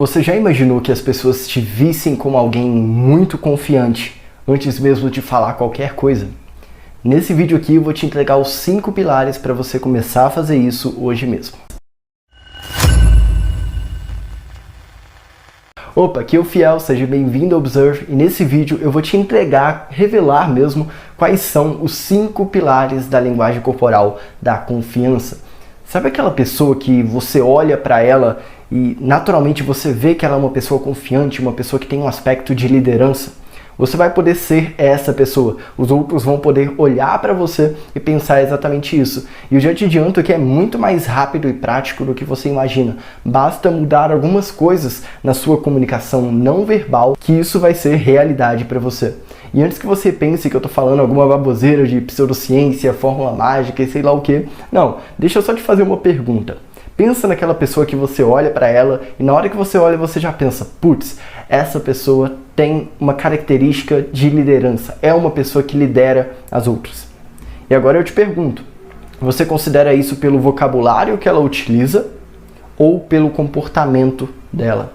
Você já imaginou que as pessoas te vissem como alguém muito confiante antes mesmo de falar qualquer coisa? Nesse vídeo aqui eu vou te entregar os 5 pilares para você começar a fazer isso hoje mesmo. Opa, aqui é o Fiel, seja bem-vindo ao Observe, e nesse vídeo eu vou te revelar mesmo quais são os 5 pilares da linguagem corporal da confiança. Sabe aquela pessoa que você olha para ela e naturalmente você vê que ela é uma pessoa confiante, uma pessoa que tem um aspecto de liderança? Você vai poder ser essa pessoa. Os outros vão poder olhar para você e pensar exatamente isso. E eu já te adianto que é muito mais rápido e prático do que você imagina. Basta mudar algumas coisas na sua comunicação não verbal que isso vai ser realidade para você. E antes que você pense que eu tô falando alguma baboseira de pseudociência, fórmula mágica e sei lá o que, não, deixa eu só te fazer uma pergunta. Pensa naquela pessoa que você olha para ela e na hora que você olha você já pensa, putz, essa pessoa tem uma característica de liderança, é uma pessoa que lidera as outras. E agora eu te pergunto, você considera isso pelo vocabulário que ela utiliza ou pelo comportamento dela?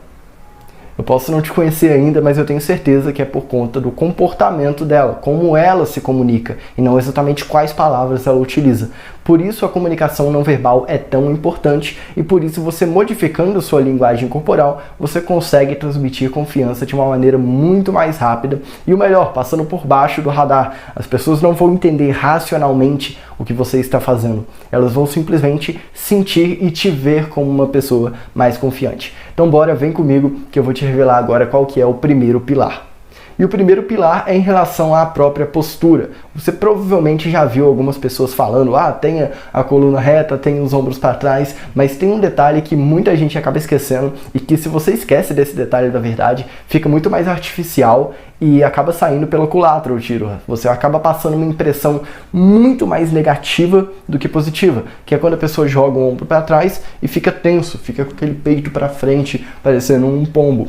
Eu posso não te conhecer ainda, mas eu tenho certeza que é por conta do comportamento dela, como ela se comunica, e não exatamente quais palavras ela utiliza. Por isso a comunicação não verbal é tão importante, e por isso você modificando a sua linguagem corporal, você consegue transmitir confiança de uma maneira muito mais rápida, e o melhor, passando por baixo do radar. As pessoas não vão entender racionalmente o que você está fazendo. Elas vão simplesmente sentir e te ver como uma pessoa mais confiante. Então bora, vem comigo que eu vou te revelar agora qual que é o primeiro pilar. E o primeiro pilar é em relação à própria postura. Você provavelmente já viu algumas pessoas falando, tenha a coluna reta, tenha os ombros para trás, mas tem um detalhe que muita gente acaba esquecendo e que se você esquece desse detalhe da verdade, fica muito mais artificial e acaba saindo pela culatra o tiro. Você acaba passando uma impressão muito mais negativa do que positiva, que é quando a pessoa joga o ombro para trás e fica tenso, fica com aquele peito para frente, parecendo um pombo.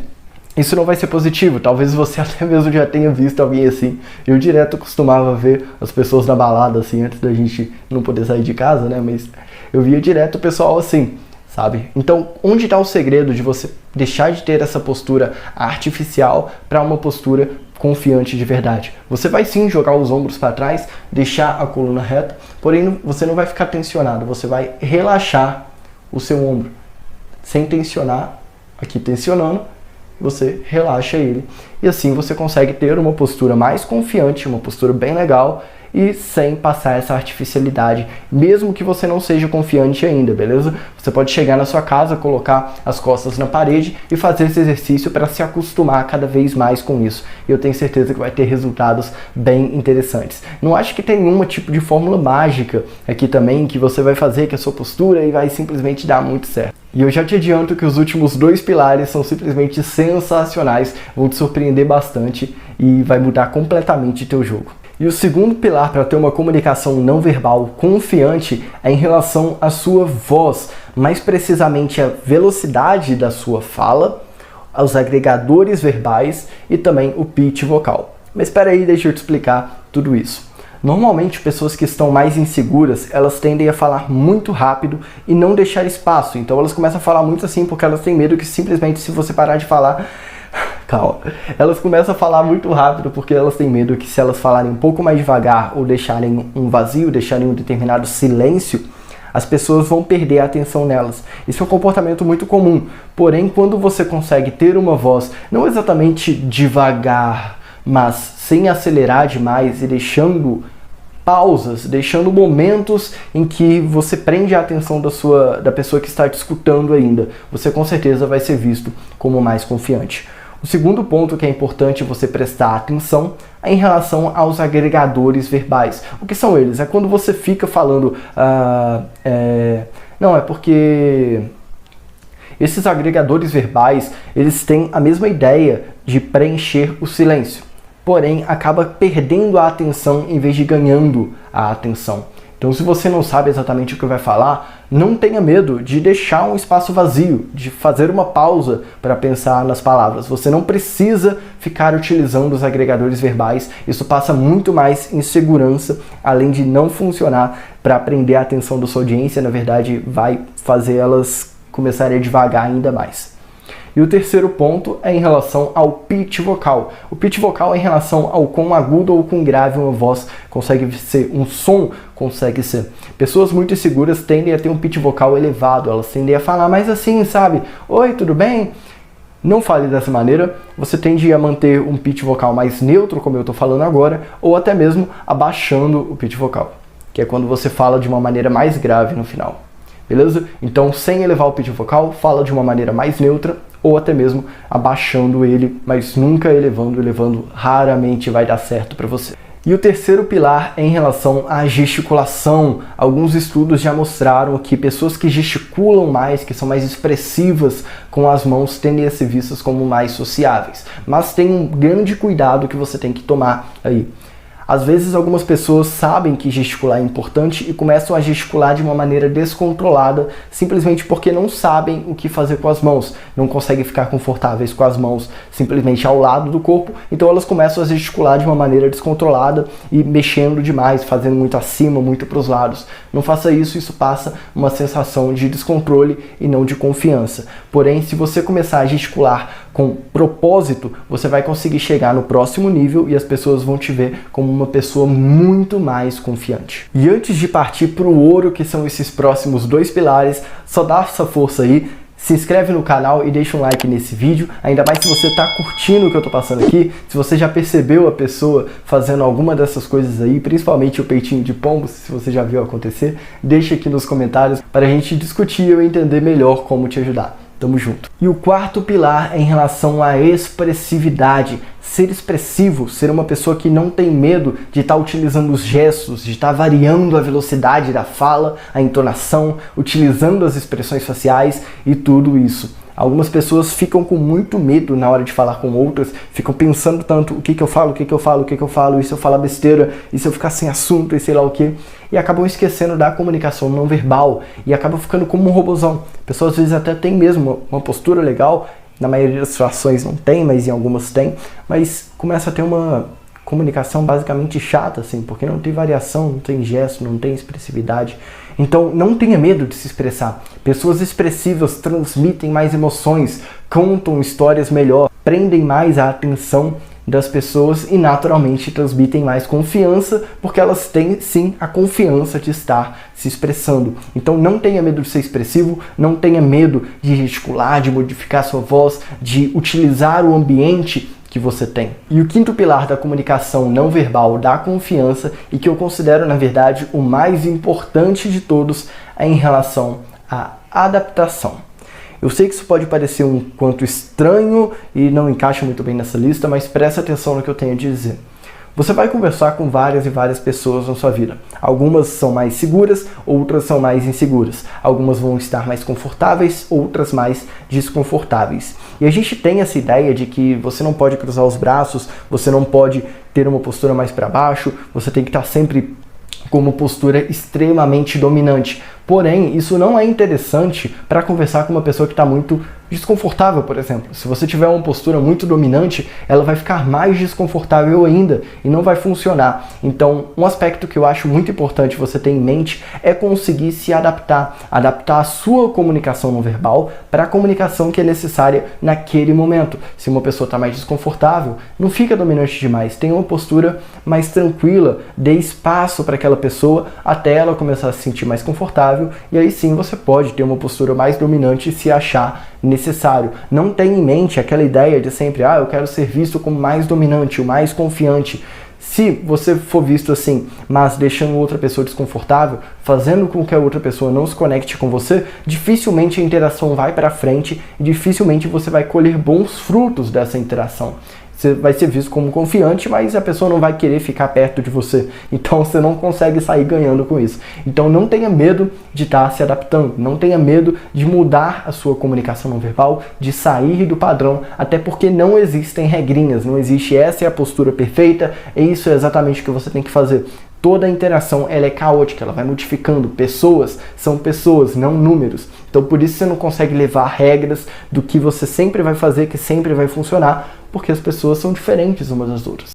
Isso não vai ser positivo, talvez você até mesmo já tenha visto alguém assim. Eu direto costumava ver as pessoas na balada assim, antes da gente não poder sair de casa, né? Mas eu via direto o pessoal assim, sabe? Então, onde está o segredo de você deixar de ter essa postura artificial para uma postura confiante de verdade? Você vai sim jogar os ombros para trás, deixar a coluna reta, porém você não vai ficar tensionado, você vai relaxar o seu ombro. Sem tensionar, aqui tensionando, você relaxa ele e assim você consegue ter uma postura mais confiante, uma postura bem legal e sem passar essa artificialidade, mesmo que você não seja confiante ainda, beleza? Você pode chegar na sua casa, colocar as costas na parede e fazer esse exercício para se acostumar cada vez mais com isso. E eu tenho certeza que vai ter resultados bem interessantes. Não acho que tem nenhum tipo de fórmula mágica aqui também que você vai fazer que a sua postura e vai simplesmente dar muito certo. E eu já te adianto que os últimos 2 pilares são simplesmente sensacionais, vão te surpreender bastante e vai mudar completamente o teu jogo. E o segundo pilar para ter uma comunicação não verbal confiante é em relação à sua voz, mais precisamente a velocidade da sua fala, os agregadores verbais e também o pitch vocal. Mas espera aí, deixa eu te explicar tudo isso. Normalmente, pessoas que estão mais inseguras, elas tendem a falar muito rápido e não deixar espaço. Então elas começam a falar muito assim porque elas têm medo que simplesmente se você parar de falar... Calma. Elas começam a falar muito rápido porque elas têm medo que se elas falarem um pouco mais devagar ou deixarem um vazio, deixarem um determinado silêncio, as pessoas vão perder a atenção nelas. Isso é um comportamento muito comum. Porém, quando você consegue ter uma voz não exatamente devagar, mas sem acelerar demais e deixando pausas, deixando momentos em que você prende a atenção da pessoa que está te escutando ainda, você com certeza vai ser visto como mais confiante. O segundo ponto que é importante você prestar atenção é em relação aos agregadores verbais. O que são eles? É quando você fica falando... Não, é porque... Esses agregadores verbais, eles têm a mesma ideia de preencher o silêncio. Porém, acaba perdendo a atenção em vez de ganhando a atenção. Então, se você não sabe exatamente o que vai falar, não tenha medo de deixar um espaço vazio, de fazer uma pausa para pensar nas palavras. Você não precisa ficar utilizando os agregadores verbais, isso passa muito mais insegurança, além de não funcionar para prender a atenção da sua audiência, na verdade vai fazer elas começarem a devagar ainda mais. E o terceiro ponto é em relação ao pitch vocal. O pitch vocal é em relação ao quão agudo ou quão grave uma voz consegue ser, um som consegue ser. Pessoas muito inseguras tendem a ter um pitch vocal elevado, elas tendem a falar mais assim, sabe? Oi, tudo bem? Não fale dessa maneira, você tende a manter um pitch vocal mais neutro, como eu estou falando agora, ou até mesmo abaixando o pitch vocal, que é quando você fala de uma maneira mais grave no final. Beleza? Então, sem elevar o pitch vocal, fala de uma maneira mais neutra, ou até mesmo abaixando ele, mas nunca elevando. Elevando raramente vai dar certo para você. E o terceiro pilar é em relação à gesticulação. Alguns estudos já mostraram que pessoas que gesticulam mais, que são mais expressivas com as mãos, tendem a ser vistas como mais sociáveis. Mas tem um grande cuidado que você tem que tomar aí. Às vezes algumas pessoas sabem que gesticular é importante e começam a gesticular de uma maneira descontrolada, simplesmente porque não sabem o que fazer com as mãos, não conseguem ficar confortáveis com as mãos simplesmente ao lado do corpo, então elas começam a gesticular de uma maneira descontrolada e mexendo demais, fazendo muito acima, muito para os lados. Não faça isso, isso passa uma sensação de descontrole e não de confiança. Porém, se você começar a gesticular com propósito, você vai conseguir chegar no próximo nível e as pessoas vão te ver como uma pessoa muito mais confiante. E antes de partir para o ouro, que são esses próximos 2 pilares, só dá essa força aí, se inscreve no canal e deixa um like nesse vídeo, ainda mais se você está curtindo o que eu estou passando aqui, se você já percebeu a pessoa fazendo alguma dessas coisas aí, principalmente o peitinho de pombo, se você já viu acontecer, deixa aqui nos comentários para a gente discutir e eu entender melhor como te ajudar. Tamo junto. E o quarto pilar é em relação à expressividade. Ser expressivo, ser uma pessoa que não tem medo de estar utilizando os gestos, de estar variando a velocidade da fala, a entonação, utilizando as expressões faciais e tudo isso. Algumas pessoas ficam com muito medo na hora de falar com outras, ficam pensando tanto o que eu falo, e se eu falar besteira, e se eu ficar sem assunto, e sei lá o que, e acabam esquecendo da comunicação não verbal, e acabam ficando como um robozão. A pessoa às vezes até tem mesmo uma postura legal, na maioria das situações não tem, mas em algumas tem, mas começa a ter uma comunicação basicamente chata, assim, porque não tem variação, não tem gesto, não tem expressividade. Então, não tenha medo de se expressar. Pessoas expressivas transmitem mais emoções, contam histórias melhor, prendem mais a atenção das pessoas e naturalmente transmitem mais confiança, porque elas têm sim a confiança de estar se expressando. Então não tenha medo de ser expressivo, não tenha medo de gesticular, de modificar sua voz, de utilizar o ambiente que você tem. E o quinto pilar da comunicação não verbal da confiança, e que eu considero na verdade o mais importante de todos, é em relação à adaptação. Eu sei que isso pode parecer um quanto estranho e não encaixa muito bem nessa lista, mas presta atenção no que eu tenho a dizer. Você vai conversar com várias e várias pessoas na sua vida. Algumas são mais seguras, outras são mais inseguras. Algumas vão estar mais confortáveis, outras mais desconfortáveis. E a gente tem essa ideia de que você não pode cruzar os braços, você não pode ter uma postura mais para baixo, você tem que estar sempre com uma postura extremamente dominante. Porém, isso não é interessante para conversar com uma pessoa que está muito desconfortável, por exemplo. Se você tiver uma postura muito dominante, ela vai ficar mais desconfortável ainda e não vai funcionar. Então, um aspecto que eu acho muito importante você ter em mente é conseguir se adaptar a sua comunicação não verbal para a comunicação que é necessária naquele momento. Se uma pessoa está mais desconfortável, não fica dominante demais, tenha uma postura mais tranquila, dê espaço para aquela pessoa até ela começar a se sentir mais confortável, e aí sim você pode ter uma postura mais dominante se achar necessário. Não tenha em mente aquela ideia de sempre, eu quero ser visto como mais dominante, o mais confiante. Se você for visto assim, mas deixando outra pessoa desconfortável, fazendo com que a outra pessoa não se conecte com você, dificilmente a interação vai para frente e dificilmente você vai colher bons frutos dessa interação. Você vai ser visto como confiante, mas a pessoa não vai querer ficar perto de você. Então você não consegue sair ganhando com isso. Então não tenha medo de estar se adaptando. Não tenha medo de mudar a sua comunicação não verbal, de sair do padrão, até porque não existem regrinhas, não existe essa é a postura perfeita, e isso é exatamente o que você tem que fazer. Toda a interação ela é caótica, ela vai modificando. Pessoas são pessoas, não números. Então por isso você não consegue levar regras do que você sempre vai fazer, que sempre vai funcionar, porque as pessoas são diferentes umas das outras.